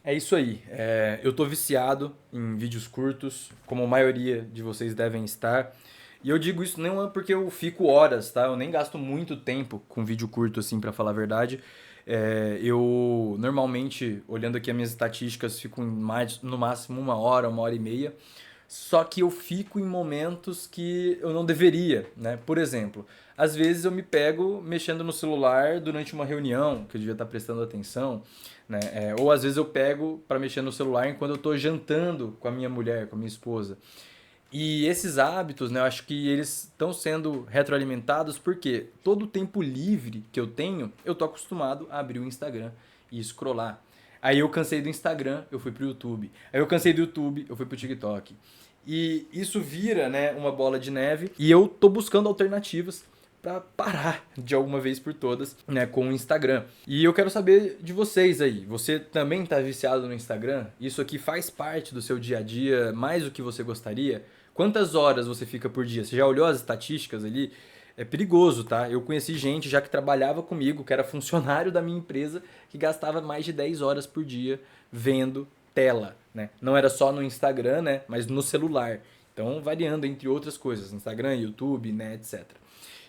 É isso aí. Eu tô viciado em vídeos curtos, como a maioria de vocês devem estar. E eu digo isso não é porque eu fico horas, tá? Eu nem gasto muito tempo com vídeo curto, assim, pra falar a verdade. Eu normalmente, olhando aqui as minhas estatísticas, fico em mais, no máximo 1 hora e meia. Só que eu fico em momentos que eu não deveria, né? Por exemplo, às vezes eu me pego mexendo no celular durante uma reunião, que eu devia estar prestando atenção, né? Ou às vezes eu pego para mexer no celular enquanto eu estou jantando com a minha mulher, com a minha esposa. E esses hábitos, né, eu acho que eles estão sendo retroalimentados porque todo o tempo livre que eu tenho, eu tô acostumado a abrir o Instagram e scrollar. Aí eu cansei do Instagram, eu fui pro YouTube. Aí eu cansei do YouTube, eu fui pro TikTok. E isso vira, né, uma bola de neve e eu tô buscando alternativas para parar de alguma vez por todas, né, com o Instagram. E eu quero saber de vocês aí. Você também tá viciado no Instagram? Isso aqui faz parte do seu dia a dia mais do que você gostaria? Quantas horas você fica por dia? Você já olhou as estatísticas ali? É perigoso, tá? Eu conheci gente já que trabalhava comigo, que era funcionário da minha empresa, que gastava mais de 10 horas por dia vendo tela, né? Não era só no Instagram, né? Mas no celular. Então, variando entre outras coisas, Instagram, YouTube, né, etc.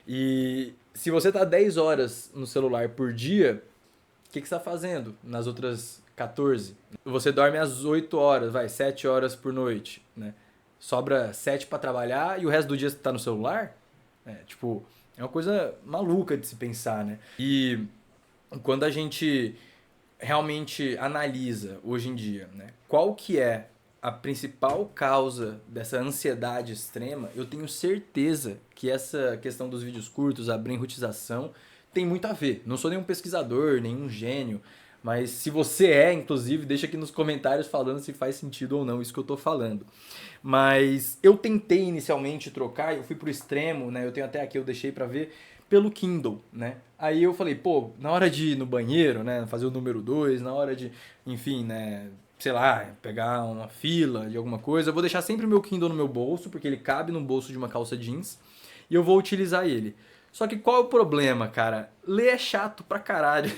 E se você tá 10 horas no celular por dia, o que você está fazendo nas outras 14? Você dorme às 8 horas, vai, 7 horas por noite, né? Sobra 7 para trabalhar e o resto do dia você tá no celular? Tipo, é uma coisa maluca de se pensar, né? E quando a gente realmente analisa hoje em dia, né, qual que é a principal causa dessa ansiedade extrema, eu tenho certeza que essa questão dos vídeos curtos, a brainrotização, tem muito a ver. Não sou nenhum pesquisador, nenhum gênio, mas se você é, inclusive, deixa aqui nos comentários falando se faz sentido ou não isso que eu tô falando. Mas eu tentei inicialmente trocar, eu fui pro extremo, né? Eu tenho até aqui, eu deixei pra ver, pelo Kindle, né? Aí eu falei, pô, na hora de ir no banheiro, né? Fazer o número 2, na hora de, enfim, né? Sei lá, pegar uma fila de alguma coisa, eu vou deixar sempre o meu Kindle no meu bolso, porque ele cabe no bolso de uma calça jeans, e eu vou utilizar ele. Só que qual é o problema, cara? Ler é chato pra caralho.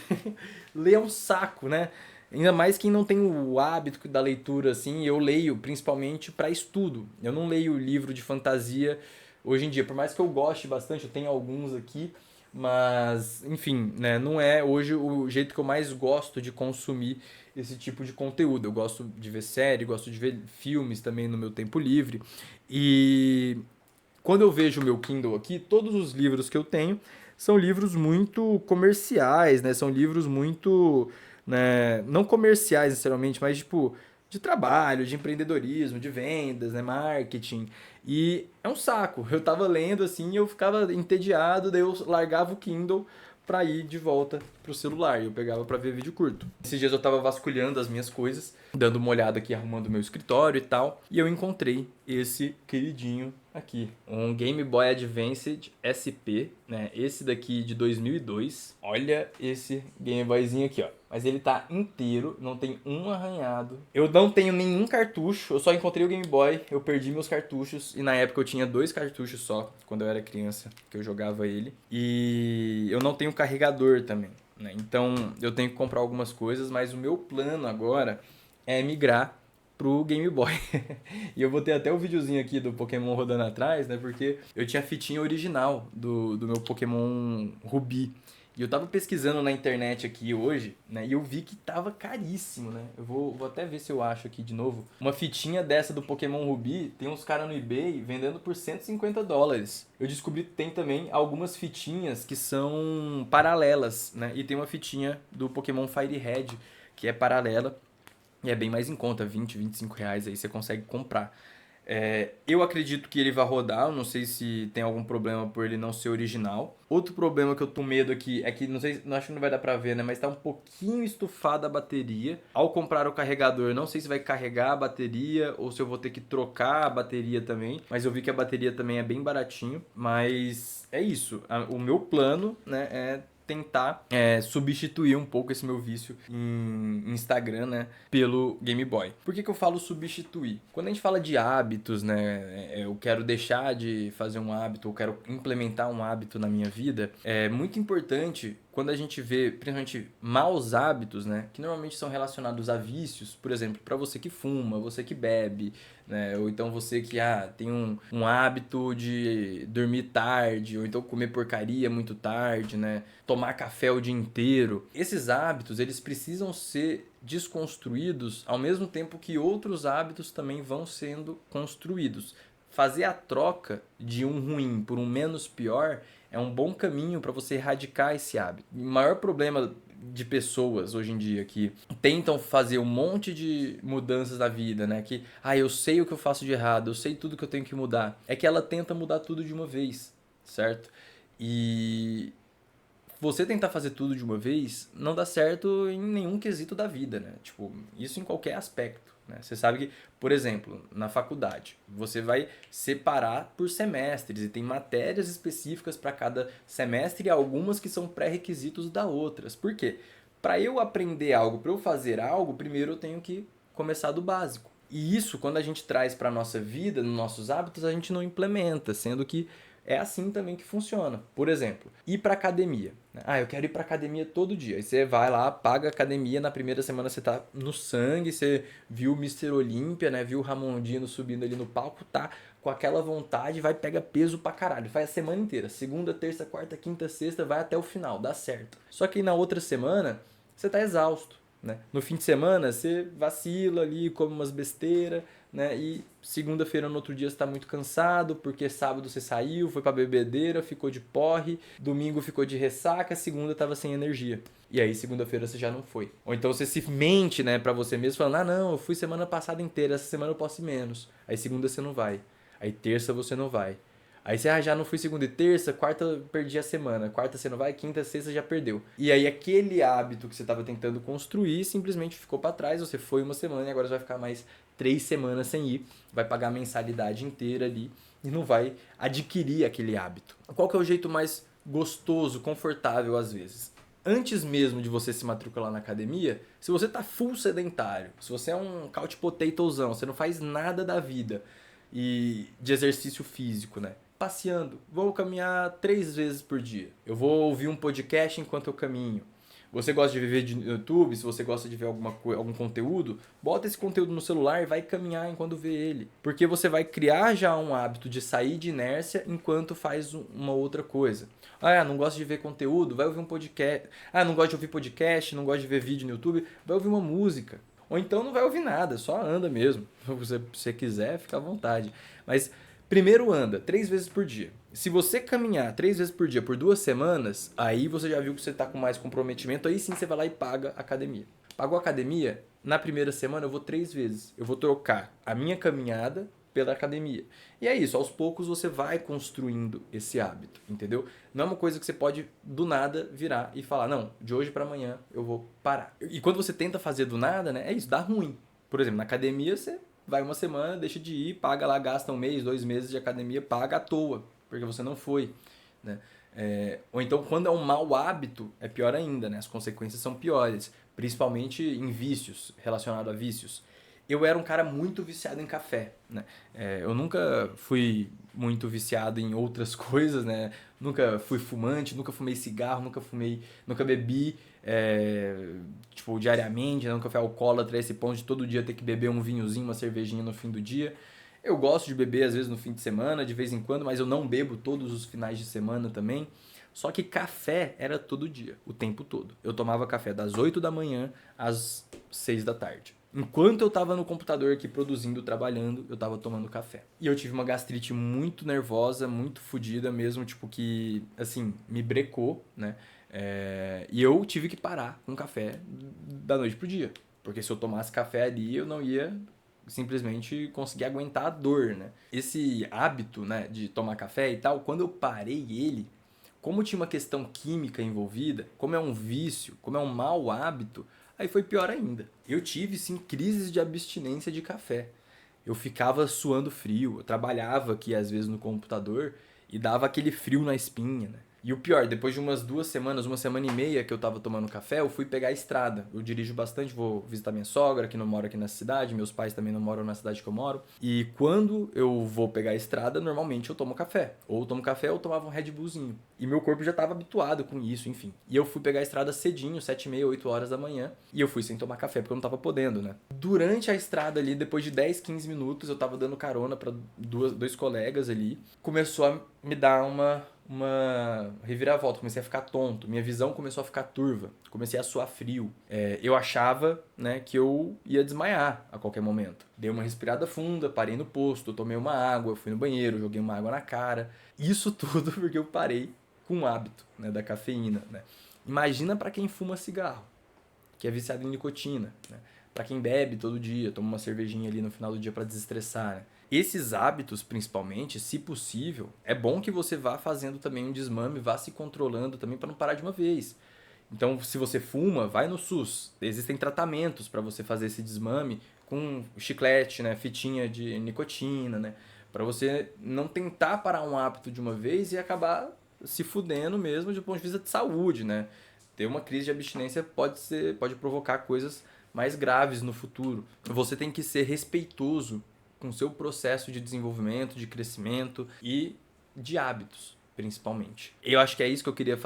Ler é um saco, né? Ainda mais quem não tem o hábito da leitura, assim, eu leio principalmente para estudo. Eu não leio livro de fantasia hoje em dia, por mais que eu goste bastante, eu tenho alguns aqui, mas, enfim, né, não é hoje o jeito que eu mais gosto de consumir esse tipo de conteúdo. Eu gosto de ver série, gosto de ver filmes também no meu tempo livre. E quando eu vejo o meu Kindle aqui, todos os livros que eu tenho são livros muito comerciais, né? São livros muito, né, não comerciais necessariamente, mas tipo de trabalho, de empreendedorismo, de vendas, né, marketing. E é um saco. Eu tava lendo assim, e eu ficava entediado, daí eu largava o Kindle pra ir de volta pro celular. E eu pegava pra ver vídeo curto. Esses dias eu tava vasculhando as minhas coisas, dando uma olhada aqui, arrumando o meu escritório e tal, e eu encontrei esse queridinho aqui, um Game Boy Advance SP, né? Esse daqui de 2002. Olha esse Game Boyzinho aqui, ó. Mas ele tá inteiro, não tem um arranhado. Eu não tenho nenhum cartucho, eu só encontrei o Game Boy, eu perdi meus cartuchos e na época eu tinha 2 cartuchos só, quando eu era criança, que eu jogava ele. E eu não tenho carregador também, né? Então eu tenho que comprar algumas coisas, mas o meu plano agora é migrar pro Game Boy. E eu vou ter até o videozinho aqui do Pokémon rodando atrás, né? Porque eu tinha a fitinha original do meu Pokémon Ruby. E eu tava pesquisando na internet aqui hoje, né? E eu vi que tava caríssimo, né? Eu vou até ver se eu acho aqui de novo. Uma fitinha dessa do Pokémon Ruby, tem uns caras no eBay vendendo por US$ 150. Eu descobri que tem também algumas fitinhas que são paralelas, né? E tem uma fitinha do Pokémon Fire Red, que é paralela. E é bem mais em conta, 20, R$ 25 aí você consegue comprar. Eu acredito que ele vai rodar, eu não sei se tem algum problema por ele não ser original. Outro problema que eu tô medo aqui é que, não sei, não acho que não vai dar pra ver, né? Mas tá um pouquinho estufada a bateria. Ao comprar o carregador, não sei se vai carregar a bateria ou se eu vou ter que trocar a bateria também. Mas eu vi que a bateria também é bem baratinho. Mas é isso. O meu plano, né, é tentar substituir um pouco esse meu vício em Instagram, né, pelo Game Boy. Por que eu falo substituir? Quando a gente fala de hábitos, né, eu quero deixar de fazer um hábito, eu quero implementar um hábito na minha vida, é muito importante quando a gente vê, principalmente, maus hábitos, né? Que normalmente são relacionados a vícios, por exemplo, para você que fuma, você que bebe, né? Ou então você que tem um hábito de dormir tarde, ou então comer porcaria muito tarde, né? Tomar café o dia inteiro. Esses hábitos, eles precisam ser desconstruídos ao mesmo tempo que outros hábitos também vão sendo construídos. Fazer a troca de um ruim por um menos pior é um bom caminho para você erradicar esse hábito. O maior problema de pessoas hoje em dia que tentam fazer um monte de mudanças na vida, né? Que, eu sei o que eu faço de errado, eu sei tudo que eu tenho que mudar. É que ela tenta mudar tudo de uma vez, certo? E você tentar fazer tudo de uma vez não dá certo em nenhum quesito da vida, né? Tipo, isso em qualquer aspecto, né? Você sabe que, por exemplo, na faculdade, você vai separar por semestres e tem matérias específicas para cada semestre e algumas que são pré-requisitos da outras. Por quê? Para eu aprender algo, para eu fazer algo, primeiro eu tenho que começar do básico. E isso, quando a gente traz para a nossa vida, nos nossos hábitos, a gente não implementa, sendo que é assim também que funciona. Por exemplo, ir para academia. Eu quero ir para academia todo dia. Aí você vai lá, paga a academia, na primeira semana você tá no sangue, você viu o Mr. Olímpia, né? Viu o Ramondino subindo ali no palco, tá com aquela vontade, vai pega peso pra caralho. Faz a semana inteira. Segunda, terça, quarta, quinta, sexta, vai até o final, dá certo. Só que na outra semana, você tá exausto, né? No fim de semana, você vacila ali, come umas besteiras, né? E segunda-feira no outro dia você está muito cansado, porque sábado você saiu, foi pra bebedeira, ficou de porre, domingo ficou de ressaca, segunda tava sem energia. E aí segunda-feira você já não foi. Ou então você se mente, né, pra você mesmo, falando, não, eu fui semana passada inteira, essa semana eu posso ir menos. Aí segunda você não vai. Aí terça você não vai. Aí você, já não fui segunda e terça, quarta perdi a semana, quarta você não vai, quinta, sexta já perdeu. E aí aquele hábito que você estava tentando construir simplesmente ficou para trás, você foi uma semana e agora você vai ficar mais 3 semanas sem ir, vai pagar a mensalidade inteira ali e não vai adquirir aquele hábito. Qual que é o jeito mais gostoso, confortável às vezes? Antes mesmo de você se matricular na academia, se você tá full sedentário, se você é um couch potatozão, você não faz nada da vida e de exercício físico, né? Passeando, vou caminhar 3 vezes por dia. Eu vou ouvir um podcast enquanto eu caminho. Você gosta de ver no YouTube, se você gosta de ver algum conteúdo, bota esse conteúdo no celular e vai caminhar enquanto vê ele. Porque você vai criar já um hábito de sair de inércia enquanto faz uma outra coisa. Não gosto de ver conteúdo, vai ouvir um podcast. Não gosto de ouvir podcast, não gosto de ver vídeo no YouTube, vai ouvir uma música. Ou então não vai ouvir nada, só anda mesmo. Se você quiser, fica à vontade. Mas primeiro anda 3 vezes por dia. Se você caminhar 3 vezes por dia por 2 semanas, aí você já viu que você está com mais comprometimento, aí sim você vai lá e paga a academia. Pagou a academia? Na primeira semana eu vou 3 vezes. Eu vou trocar a minha caminhada pela academia. E é isso, aos poucos você vai construindo esse hábito, entendeu? Não é uma coisa que você pode do nada virar e falar, não, de hoje para amanhã eu vou parar. E quando você tenta fazer do nada, né, é isso, dá ruim. Por exemplo, na academia você vai uma semana, deixa de ir, paga lá, gasta 1 mês, 2 meses de academia, paga à toa, porque você não foi, né? Ou então quando é um mau hábito, é pior ainda, né? As consequências são piores, principalmente em vícios, relacionado a vícios. Eu era um cara muito viciado em café, né? Eu nunca fui muito viciado em outras coisas, né? Nunca fui fumante, nunca fumei cigarro, nunca bebi, tipo, diariamente, né? Nunca fui alcoólatra a esse ponto de todo dia ter que beber um vinhozinho, uma cervejinha no fim do dia. Eu gosto de beber às vezes no fim de semana, de vez em quando, mas eu não bebo todos os finais de semana também. Só que café era todo dia, o tempo todo. Eu tomava café das 8 da manhã às 6 da tarde. Enquanto eu tava no computador aqui produzindo, trabalhando, eu tava tomando café. E eu tive uma gastrite muito nervosa, muito fodida mesmo, tipo que, assim, me brecou, né? E eu tive que parar com café da noite pro dia. Porque se eu tomasse café ali, eu não ia simplesmente conseguir aguentar a dor, né? Esse hábito, né, de tomar café e tal, quando eu parei ele, como tinha uma questão química envolvida, como é um vício, como é um mau hábito, aí foi pior ainda. Eu tive, sim, crises de abstinência de café. Eu ficava suando frio, eu trabalhava aqui às vezes no computador e dava aquele frio na espinha, né? E o pior, depois de umas 2 semanas, 1 semana e meia que eu tava tomando café, eu fui pegar a estrada. Eu dirijo bastante, vou visitar minha sogra, que não mora aqui na cidade, meus pais também não moram na cidade que eu moro. E quando eu vou pegar a estrada, normalmente eu tomo café. Ou eu tomo café ou eu tomava um Red Bullzinho. E meu corpo já tava habituado com isso, enfim. E eu fui pegar a estrada cedinho, 7h30, 8 horas da manhã. E eu fui sem tomar café, porque eu não tava podendo, né? Durante a estrada ali, depois de 10, 15 minutos, eu tava dando carona pra dois colegas ali. Começou a me dar uma reviravolta, comecei a ficar tonto, minha visão começou a ficar turva, comecei a suar frio. Eu achava, né, que eu ia desmaiar a qualquer momento. Dei uma respirada funda, parei no posto, tomei uma água, fui no banheiro, joguei uma água na cara. Isso tudo porque eu parei com o hábito, né, da cafeína. Né? Imagina para quem fuma cigarro, que é viciado em nicotina, né? Para quem bebe todo dia, toma uma cervejinha ali no final do dia para desestressar, né? Esses hábitos, principalmente, se possível, é bom que você vá fazendo também um desmame, vá se controlando também para não parar de uma vez. Então, se você fuma, vai no SUS. Existem tratamentos para você fazer esse desmame com chiclete, né, fitinha de nicotina, né, para você não tentar parar um hábito de uma vez e acabar se fudendo mesmo do ponto de vista de saúde, né? Ter uma crise de abstinência pode provocar coisas mais graves no futuro. Você tem que ser respeitoso com o seu processo de desenvolvimento, de crescimento e de hábitos, principalmente. Eu acho que é isso que eu queria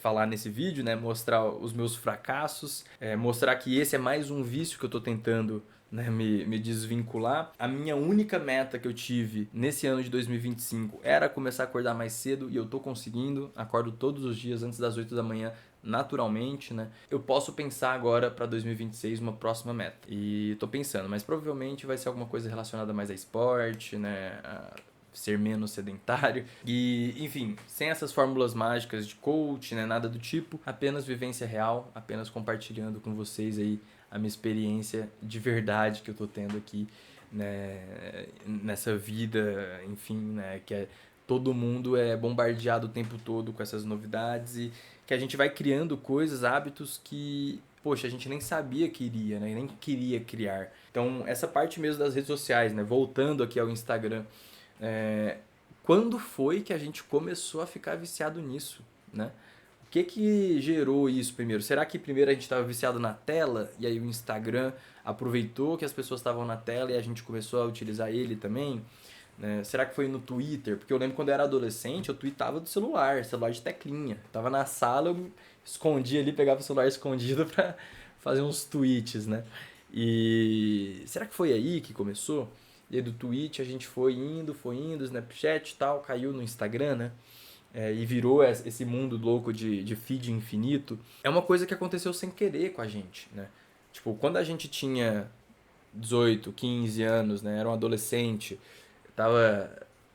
falar nesse vídeo, né? Mostrar os meus fracassos, mostrar que esse é mais um vício que eu estou tentando, né, me desvincular. A minha única meta que eu tive nesse ano de 2025 era começar a acordar mais cedo e eu tô conseguindo. Acordo todos os dias antes das 8 da manhã, naturalmente, né? Eu posso pensar agora para 2026 uma próxima meta. E tô pensando, mas provavelmente vai ser alguma coisa relacionada mais a esporte, né? A ser menos sedentário. E, enfim, sem essas fórmulas mágicas de coach, né? Nada do tipo. Apenas vivência real, apenas compartilhando com vocês aí a minha experiência de verdade que eu tô tendo aqui, né, nessa vida, enfim, né, que todo mundo é bombardeado o tempo todo com essas novidades e que a gente vai criando coisas, hábitos que, poxa, a gente nem sabia que iria, né, nem queria criar. Então, essa parte mesmo das redes sociais, né, voltando aqui ao Instagram, quando foi que a gente começou a ficar viciado nisso, né? O que gerou isso primeiro? Será que primeiro a gente estava viciado na tela e aí o Instagram aproveitou que as pessoas estavam na tela e a gente começou a utilizar ele também? Né? Será que foi no Twitter? Porque eu lembro quando eu era adolescente, eu tweetava do celular de teclinha. Tava na sala, eu me escondia ali, pegava o celular escondido para fazer uns tweets, né? E será que foi aí que começou? E aí do tweet a gente foi indo, Snapchat e tal, caiu no Instagram, né? E virou esse mundo louco de feed infinito, é uma coisa que aconteceu sem querer com a gente, né? Tipo, quando a gente tinha 18, 15 anos, né? Era um adolescente, tava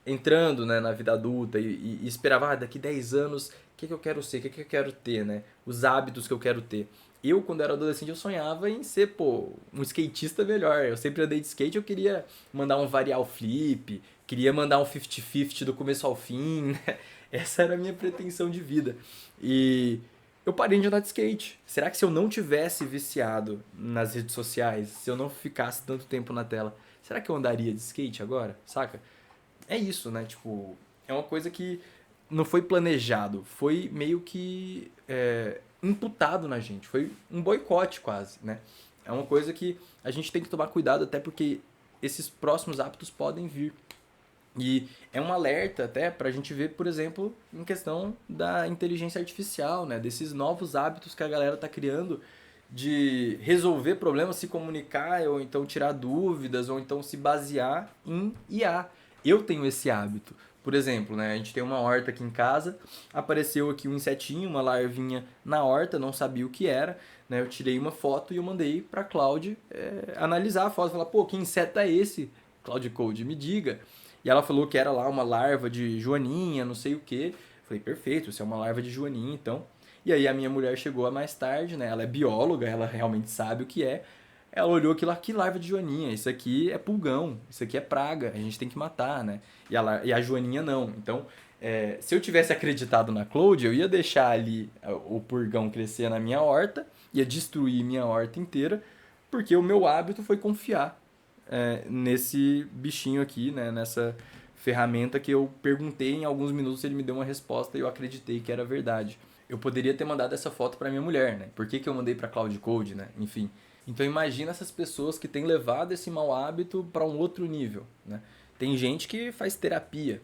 entrando, né, na vida adulta e esperava, daqui 10 anos, o que eu quero ser, o que eu quero ter, né? Os hábitos que eu quero ter. Eu, quando era adolescente, eu sonhava em ser, pô, um skatista melhor. Eu sempre andei de skate, eu queria mandar um varial flip, queria mandar um 50-50 do começo ao fim, né? Essa era a minha pretensão de vida. E eu parei de andar de skate. Será que se eu não tivesse viciado nas redes sociais, se eu não ficasse tanto tempo na tela, será que eu andaria de skate agora? Saca? É isso, né? Tipo, é uma coisa que não foi planejado, foi meio que imputado na gente. Foi um boicote quase, né? É uma coisa que a gente tem que tomar cuidado até porque esses próximos hábitos podem vir. E é um alerta até para a gente ver, por exemplo, em questão da inteligência artificial, né? Desses novos hábitos que a galera tá criando de resolver problemas, se comunicar, ou então tirar dúvidas, ou então se basear em IA. Eu tenho esse hábito. Por exemplo, né, a gente tem uma horta aqui em casa, apareceu aqui um insetinho, uma larvinha na horta, não sabia o que era, né, eu tirei uma foto e eu mandei para a Cloud analisar a foto, falar, pô, que inseto é esse? Cloud Code, me diga. E ela falou que era lá uma larva de joaninha, não sei o que. Falei, perfeito, isso é uma larva de joaninha, então. E aí a minha mulher chegou mais tarde, né? Ela é bióloga, ela realmente sabe o que é. Ela olhou aquilo, que larva de joaninha? Isso aqui é pulgão, isso aqui é praga, a gente tem que matar, né? E a joaninha não. Então, se eu tivesse acreditado na Cloud, eu ia deixar ali o purgão crescer na minha horta, ia destruir minha horta inteira, porque o meu hábito foi confiar nesse bichinho aqui, né? Nessa ferramenta que eu perguntei em alguns minutos, ele me deu uma resposta e eu acreditei que era verdade. Eu poderia ter mandado essa foto para minha mulher, né? Por que, que eu mandei para Cloud Code, né? Enfim. Então imagina essas pessoas que têm levado esse mau hábito para um outro nível, né? Tem gente que faz terapia,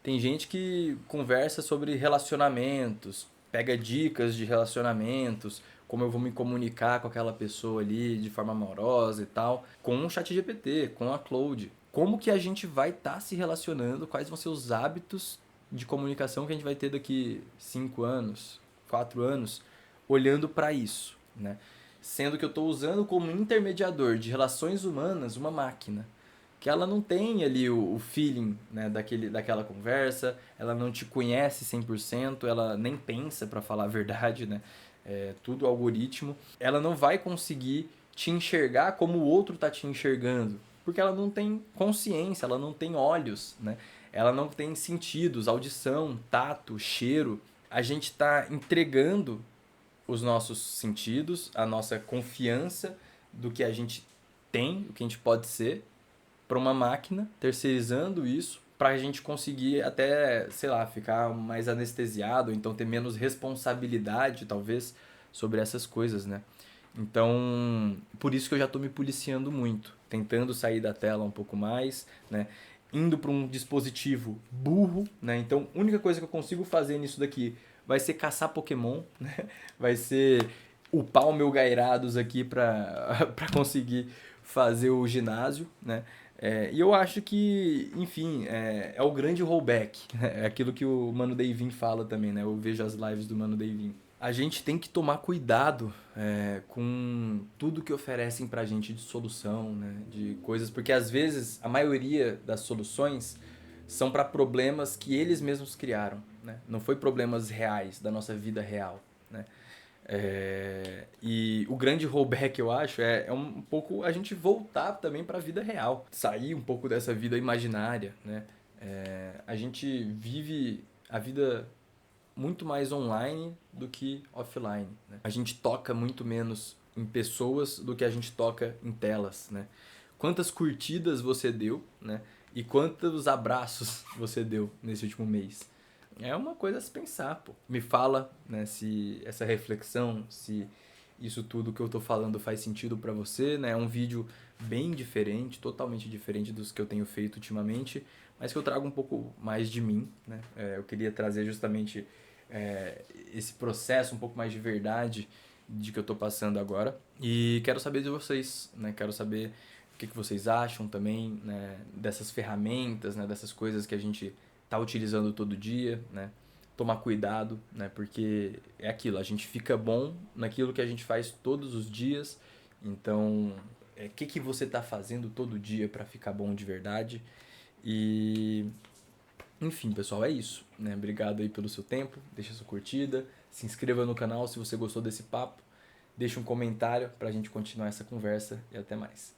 tem gente que conversa sobre relacionamentos, pega dicas de relacionamentos, como eu vou me comunicar com aquela pessoa ali de forma amorosa e tal, com o ChatGPT, com a Claude. Como que a gente vai estar se relacionando, quais vão ser os hábitos de comunicação que a gente vai ter daqui 5 anos, 4 anos, olhando para isso, né? Sendo que eu estou usando como intermediador de relações humanas uma máquina que ela não tem ali o feeling, né, daquela conversa, ela não te conhece 100%, ela nem pensa para falar a verdade, né? É tudo algoritmo. Ela não vai conseguir te enxergar como o outro tá te enxergando, porque ela não tem consciência, ela não tem olhos, né? Ela não tem sentidos, audição, tato, cheiro. A gente está entregando os nossos sentidos, a nossa confiança do que a gente tem, o que a gente pode ser, para uma máquina, terceirizando isso para a gente conseguir até, sei lá, ficar mais anestesiado, ou então ter menos responsabilidade, talvez, sobre essas coisas, né? Então, por isso que eu já estou me policiando muito, tentando sair da tela um pouco mais, né? Indo para um dispositivo burro, né? Então, a única coisa que eu consigo fazer nisso daqui vai ser caçar Pokémon, né? Vai ser upar o meu Gairados aqui para para conseguir fazer o ginásio, né? E eu acho que, enfim, é o grande rollback. Né? É aquilo que o Mano Deivin fala também, né? Eu vejo as lives do Mano Deivin. A gente tem que tomar cuidado com tudo que oferecem pra gente de solução, né? De coisas, porque às vezes a maioria das soluções são para problemas que eles mesmos criaram, né? Não foi problemas reais da nossa vida real, né? E o grande rollback, eu acho, é um pouco a gente voltar também para a vida real. Sair um pouco dessa vida imaginária, né? A gente vive a vida muito mais online do que offline, né? A gente toca muito menos em pessoas do que a gente toca em telas, né? Quantas curtidas você deu, né? E quantos abraços você deu nesse último mês? É uma coisa a se pensar, pô. Me fala, né, se essa reflexão, se isso tudo que eu tô falando faz sentido pra você, né? É um vídeo bem diferente, totalmente diferente dos que eu tenho feito ultimamente, mas que eu trago um pouco mais de mim, né? Eu queria trazer justamente esse processo um pouco mais de verdade de que eu tô passando agora. E quero saber de vocês, né? Quero saber o que vocês acham também, né, dessas ferramentas, né, dessas coisas que a gente tá utilizando todo dia, né? Tomar cuidado, né? Porque é aquilo, a gente fica bom naquilo que a gente faz todos os dias. Então, o que você tá fazendo todo dia para ficar bom de verdade? E, enfim, pessoal, é isso, né? Obrigado aí pelo seu tempo, deixa sua curtida, se inscreva no canal se você gostou desse papo, deixa um comentário pra gente continuar essa conversa e até mais.